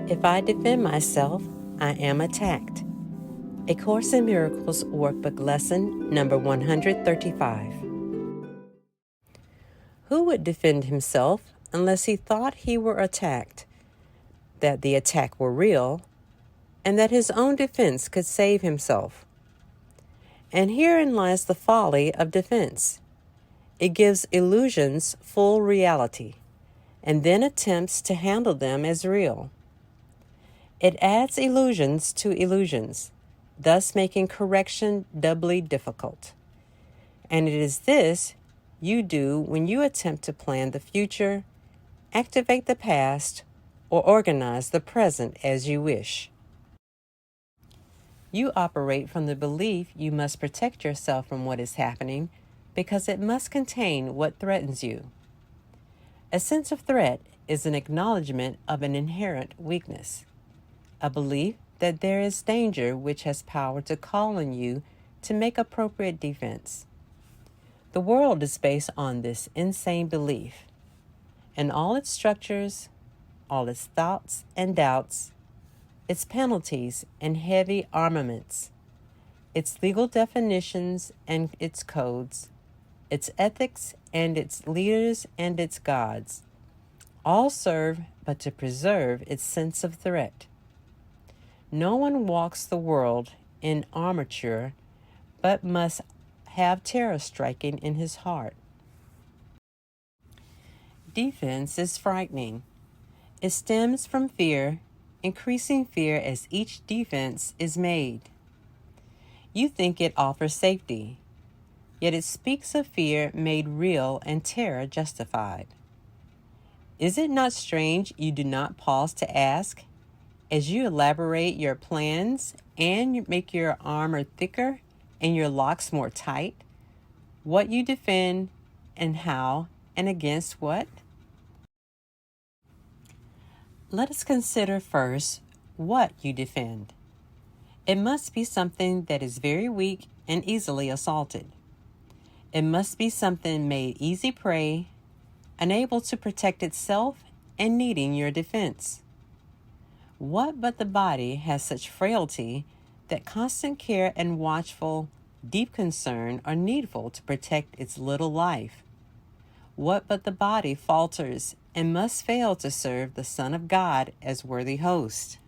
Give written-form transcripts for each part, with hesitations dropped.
If I defend myself, I am attacked. A Course in Miracles Workbook Lesson number 135. Who would defend himself unless he thought he were attacked, that the attack were real, and that his own defense could save himself? And herein lies the folly of defense. It gives illusions full reality, and then attempts to handle them as real. It adds illusions to illusions, thus making correction doubly difficult. And it is this you do when you attempt to plan the future, activate the past, or organize the present as you wish. You operate from the belief you must protect yourself from what is happening because it must contain what threatens you. A sense of threat is an acknowledgement of an inherent weakness, a belief that there is danger which has power to call on you to make appropriate defense. The world is based on this insane belief, and all its structures, all its thoughts and doubts, its penalties and heavy armaments, its legal definitions and its codes, its ethics and its leaders and its gods, all serve but to preserve its sense of threat. No one walks the world in armature, but must have terror striking in his heart. Defense is frightening. It stems from fear, increasing fear as each defense is made. You think it offers safety, yet it speaks of fear made real and terror justified. Is it not strange you do not pause to ask, as you elaborate your plans and make your armor thicker and your locks more tight, what you defend and how and against what? Let us consider first what you defend. It must be something that is very weak and easily assaulted. It must be something made easy prey, unable to protect itself and needing your defense. What but the body has such frailty that constant care and watchful, deep concern are needful to protect its little life? What but the body falters and must fail to serve the Son of God as worthy host?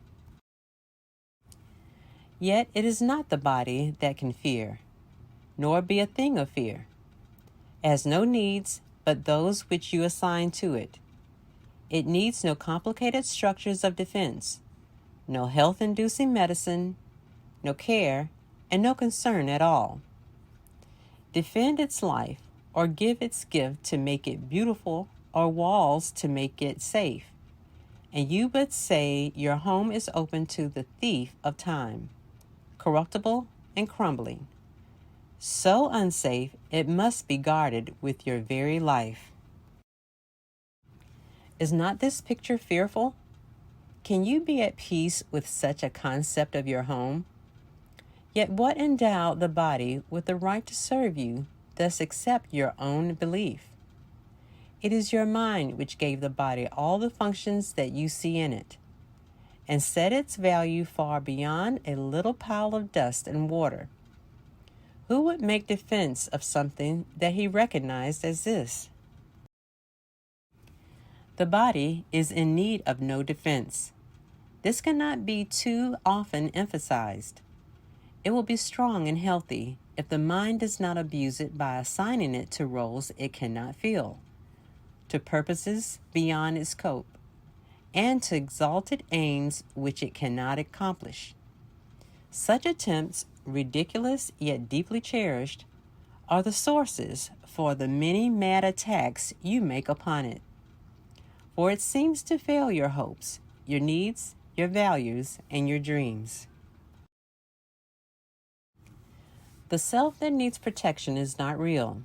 Yet it is not the body that can fear, nor be a thing of fear. It has no needs but those which you assign to it. It needs no complicated structures of defense, no health-inducing medicine, no care, and no concern at all. Defend its life, or give its gift to make it beautiful, or walls to make it safe, and you but say your home is open to the thief of time, corruptible and crumbling. So unsafe, it must be guarded with your very life. Is not this picture fearful? Can you be at peace with such a concept of your home? Yet what endowed the body with the right to serve you, thus accept your own belief? It is your mind which gave the body all the functions that you see in it, and set its value far beyond a little pile of dust and water. Who would make defense of something that he recognized as this? The body is in need of no defense. This cannot be too often emphasized. It will be strong and healthy if the mind does not abuse it by assigning it to roles it cannot fill, to purposes beyond its scope, and to exalted aims which it cannot accomplish. Such attempts, ridiculous yet deeply cherished, are the sources for the many mad attacks you make upon it. For it seems to fail your hopes, your needs, your values, and your dreams. The self that needs protection is not real.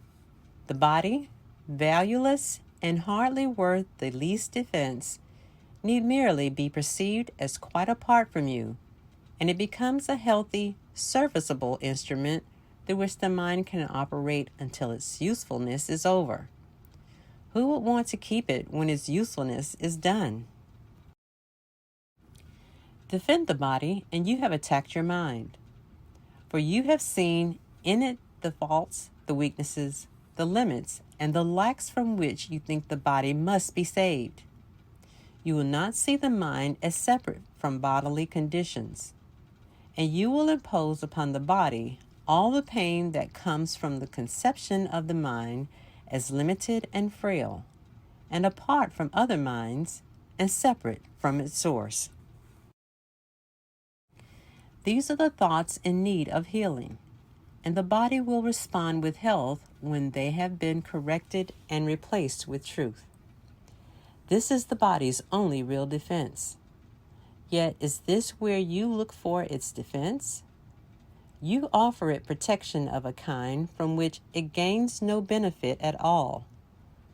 The body, valueless and hardly worth the least defense, need merely be perceived as quite apart from you, and it becomes a healthy, serviceable instrument through which the mind can operate until its usefulness is over. Who would want to keep it when its usefulness is done? Defend the body, and you have attacked your mind. For you have seen in it the faults, the weaknesses, the limits, and the lacks from which you think the body must be saved. You will not see the mind as separate from bodily conditions, and you will impose upon the body all the pain that comes from the conception of the mind as limited and frail, and apart from other minds, and separate from its source. These are the thoughts in need of healing, and the body will respond with health when they have been corrected and replaced with truth. This is the body's only real defense. Yet, is this where you look for its defense? You offer it protection of a kind from which it gains no benefit at all,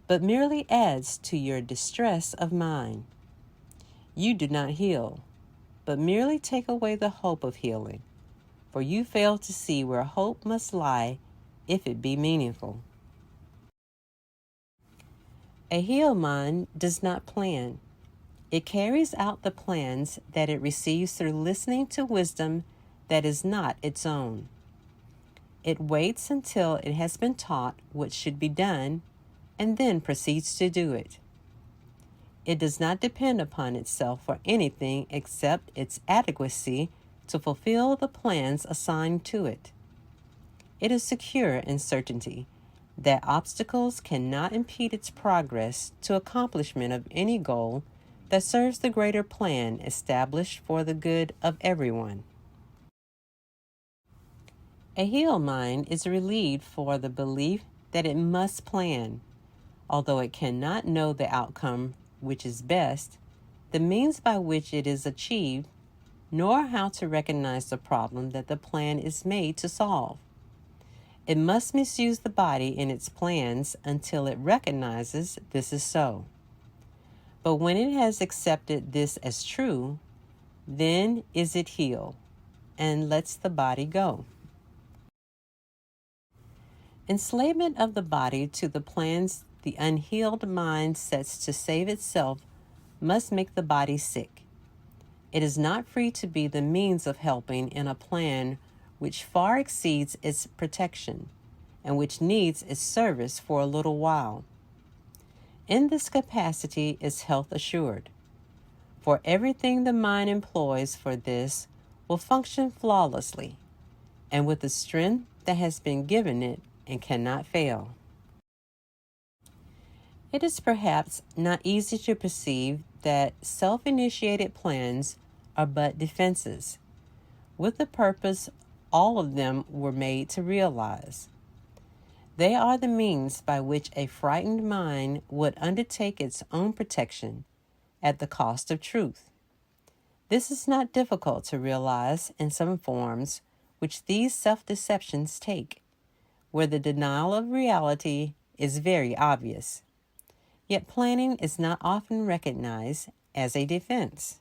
but merely adds to your distress of mind. You do not heal, but merely take away the hope of healing, for you fail to see where hope must lie if it be meaningful. A healed mind does not plan. It carries out the plans that it receives through listening to wisdom that is not its own. It waits until it has been taught what should be done and then proceeds to do it. It does not depend upon itself for anything except its adequacy to fulfill the plans assigned to it. It is secure in certainty that obstacles cannot impede its progress to accomplishment of any goal that serves the greater plan established for the good of everyone. A healed mind is relieved for the belief that it must plan, although it cannot know the outcome which is best, the means by which it is achieved, nor how to recognize the problem that the plan is made to solve. It must misuse the body in its plans until it recognizes this is so. But when it has accepted this as true, then is it healed and lets the body go. Enslavement of the body to the plans the unhealed mind sets to save itself must make the body sick. It is not free to be the means of helping in a plan which far exceeds its protection and which needs its service for a little while. In this capacity is health assured, for everything the mind employs for this will function flawlessly and with the strength that has been given it and cannot fail. It is perhaps not easy to perceive that self-initiated plans are but defenses, with the purpose all of them were made to realize. They are the means by which a frightened mind would undertake its own protection at the cost of truth. This is not difficult to realize in some forms which these self-deceptions take, where the denial of reality is very obvious. Yet planning is not often recognized as a defense.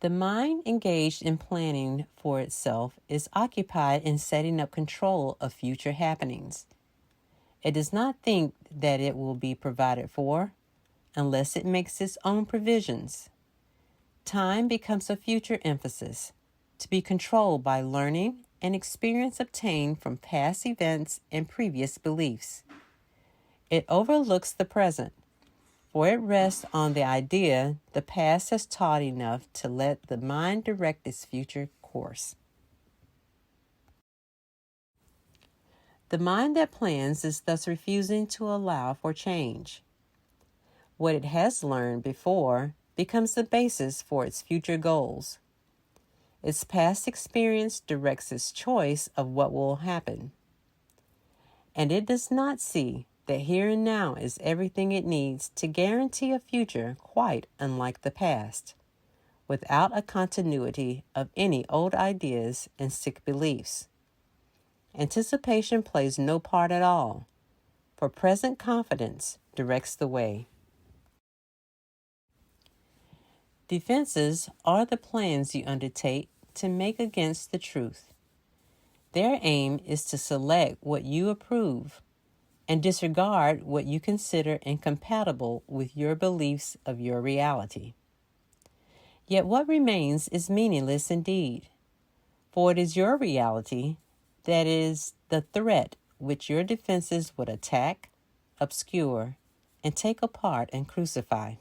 The mind engaged in planning for itself is occupied in setting up control of future happenings. It does not think that it will be provided for unless it makes its own provisions. Time becomes a future emphasis, to be controlled by learning and experience obtained from past events and previous beliefs. It overlooks the present, for it rests on the idea the past has taught enough to let the mind direct its future course. The mind that plans is thus refusing to allow for change. What it has learned before becomes the basis for its future goals. Its past experience directs its choice of what will happen. And it does not see that here and now is everything it needs to guarantee a future quite unlike the past, without a continuity of any old ideas and sick beliefs. Anticipation plays no part at all, for present confidence directs the way. Defenses are the plans you undertake to make against the truth. Their aim is to select what you approve and disregard what you consider incompatible with your beliefs of your reality. Yet what remains is meaningless indeed, for it is your reality that is the threat which your defenses would attack, obscure, and take apart and crucify.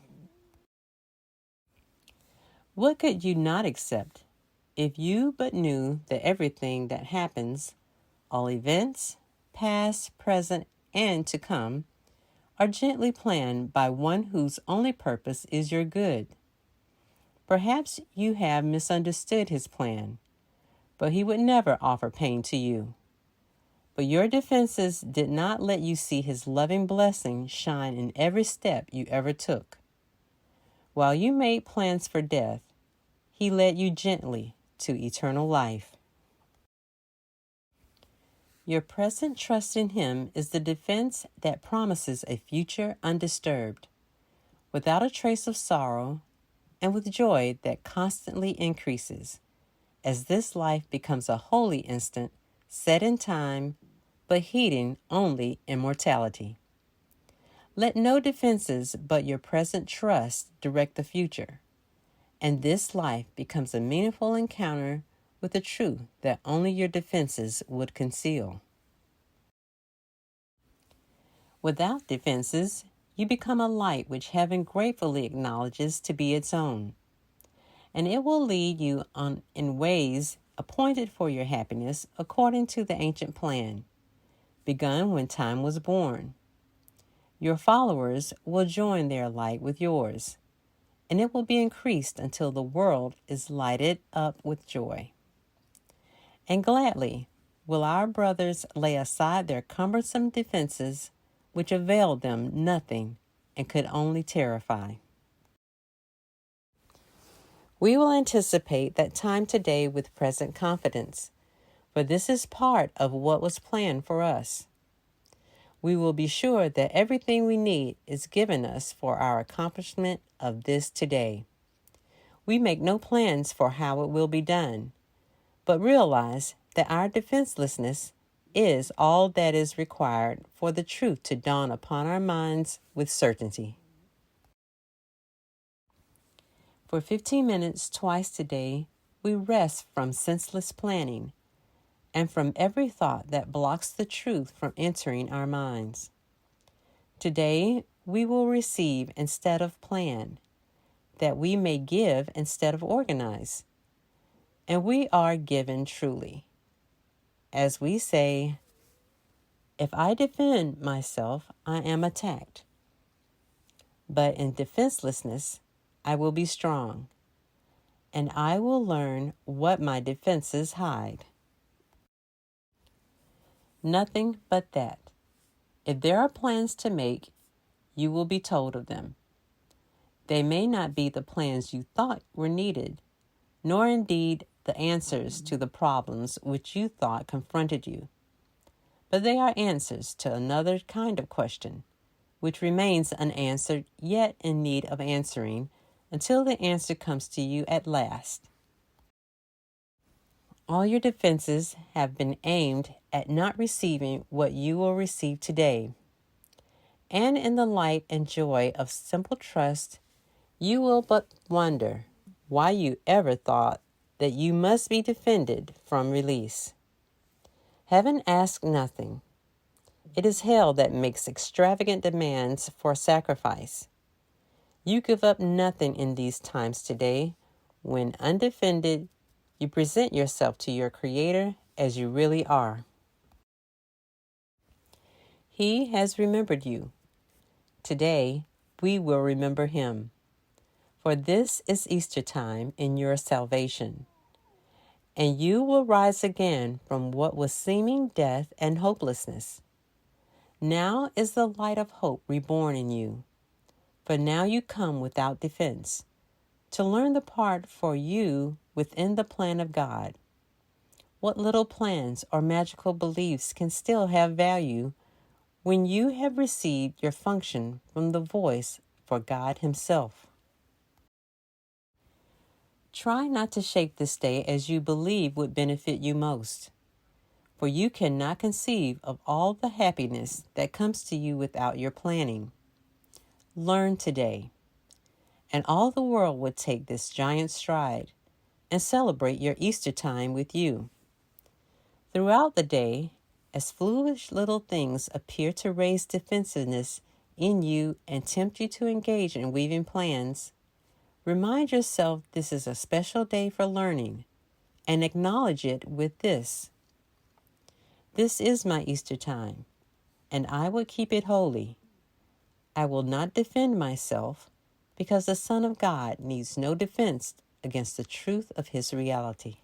What could you not accept if you but knew that everything that happens, all events, past, present, and to come, are gently planned by one whose only purpose is your good? Perhaps you have misunderstood his plan, but he would never offer pain to you. But your defenses did not let you see his loving blessing shine in every step you ever took. While you made plans for death, he led you gently to eternal life. Your present trust in him is the defense that promises a future undisturbed, without a trace of sorrow, and with joy that constantly increases, as this life becomes a holy instant, set in time, but heeding only immortality. Let no defenses but your present trust direct the future, and this life becomes a meaningful encounter with the truth that only your defenses would conceal. Without defenses, you become a light which heaven gratefully acknowledges to be its own, and it will lead you on in ways appointed for your happiness according to the ancient plan, begun when time was born. Your followers will join their light with yours, and it will be increased until the world is lighted up with joy. And gladly will our brothers lay aside their cumbersome defenses, which availed them nothing and could only terrify. We will anticipate that time today with present confidence, for this is part of what was planned for us. We will be sure that everything we need is given us for our accomplishment of this today. We make no plans for how it will be done, but realize that our defenselessness is all that is required for the truth to dawn upon our minds with certainty. For 15 minutes twice today, we rest from senseless planning and from every thought that blocks the truth from entering our minds. Today, we will receive instead of plan, that we may give instead of organize. And we are given truly. As we say, if I defend myself, I am attacked. But in defenselessness, I will be strong, and I will learn what my defenses hide. Nothing but that. If there are plans to make, you will be told of them. They may not be the plans you thought were needed, nor indeed the answers to the problems which you thought confronted you. But they are answers to another kind of question, which remains unanswered yet in need of answering until the answer comes to you at last. All your defenses have been aimed at not receiving what you will receive today. And in the light and joy of simple trust, you will but wonder why you ever thought that you must be defended from release. Heaven asks nothing. It is hell that makes extravagant demands for sacrifice. You give up nothing in these times today when, undefended, you present yourself to your Creator as you really are. He has remembered you. Today, we will remember Him. For this is Easter time in your salvation. And you will rise again from what was seeming death and hopelessness. Now is the light of hope reborn in you. For now you come without defense, to learn the part for you within the plan of God. What little plans or magical beliefs can still have value when you have received your function from the voice for God Himself? Try not to shape this day as you believe would benefit you most, for you cannot conceive of all the happiness that comes to you without your planning. Learn today, and all the world would take this giant stride and celebrate your Easter time with you. Throughout the day, as foolish little things appear to raise defensiveness in you and tempt you to engage in weaving plans, remind yourself this is a special day for learning and acknowledge it with this. This is my Easter time, and I will keep it holy. I will not defend myself because the Son of God needs no defense against the truth of his reality.